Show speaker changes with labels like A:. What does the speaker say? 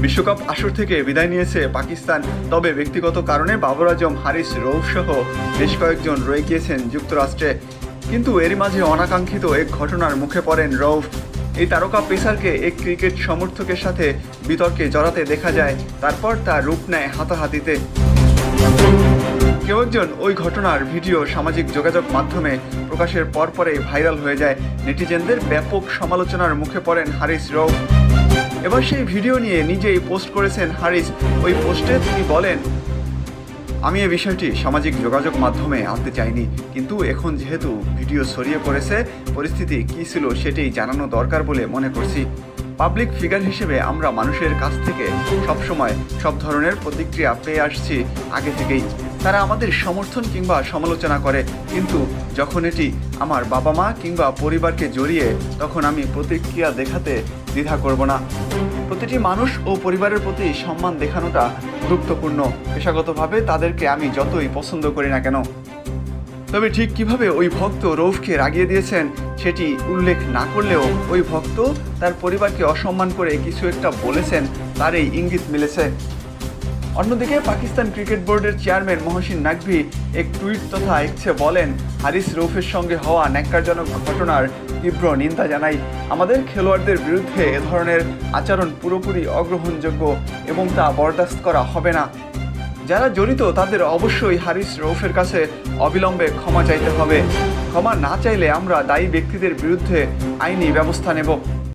A: বিশ্বকাপ আসর থেকে বিদায় নিয়েছে পাকিস্তান, তবে ব্যক্তিগত কারণে বাবর আজম, হারিস রৌফ সহ বেশ কয়েকজন রয়ে গিয়েছেন যুক্তরাষ্ট্রে। কিন্তু এরই মাঝে অনাকাঙ্ক্ষিত এক ঘটনার মুখে পড়েন রৌফ। এই তারকা পেসারকে এক ক্রিকেট সমর্থকের সাথে বিতর্কে জড়াতে দেখা যায়, তারপর তার রূপ নেয় হাতাহাতিতে। কেউ একজন ওই ঘটনার ভিডিও সামাজিক যোগাযোগ মাধ্যমে প্রকাশের পরপরেই ভাইরাল হয়ে যায়। নেটিজেনদের ব্যাপক সমালোচনার মুখে পড়েন হারিস রৌফ। এবার সেই ভিডিও নিয়ে নিজেই পোস্ট করেছেন হারিস। ওই পোস্টে তিনি বলেন, আমি এই বিষয়টি সামাজিক যোগাযোগ মাধ্যমে আনতে চাইনি, কিন্তু এখন যেহেতু ভিডিও ছড়িয়ে পড়েছে, পরিস্থিতি কী ছিল সেটাই জানানো দরকার বলে মনে করছি। পাবলিক ফিগার হিসেবে আমরা মানুষের কাছ থেকে সবসময় সব ধরনের প্রতিক্রিয়া পেয়ে আসছি আগে থেকেই। তারা আমাদের সমর্থন কিংবা সমালোচনা করে, কিন্তু যখন এটি আমার বাবা মা কিংবা পরিবারকে জড়িয়ে, তখন আমি প্রতিক্রিয়া দেখাতে দ্বিধা করব না। প্রতিটি মানুষ ও পরিবারের প্রতি সম্মান দেখানোটা গুরুত্বপূর্ণ, পেশাগতভাবে তাদেরকে আমি যতই পছন্দ করি না কেন। তবে ঠিক কিভাবে ওই ভক্ত রৌফকে রাগিয়ে দিয়েছেন সেটি উল্লেখ না করলেও ওই ভক্ত তার পরিবারকে অসম্মান করে কিছু একটা বলেছেন, তার এই ইঙ্গিত মিলেছে। অন্যদিকে পাকিস্তান ক্রিকেট বোর্ডের চেয়ারম্যান মহসিন নাকভি এক টুইট তথা এক্সে বলেন, হারিস রৌফের সঙ্গে হওয়া ন্যাক্কারজনক ঘটনার তীব্র নিন্দা জানাই। আমাদের খেলোয়াড়দের বিরুদ্ধে এ ধরনের আচরণ পুরোপুরি অগ্রহণযোগ্য এবং তা বরদাস্ত করা হবে না। যারা জড়িত তাদের অবশ্যই হারিস রৌফের কাছে অবিলম্বে ক্ষমা চাইতে হবে। ক্ষমা না চাইলে আমরা দায়ী ব্যক্তিদের বিরুদ্ধে আইনি ব্যবস্থা নেব।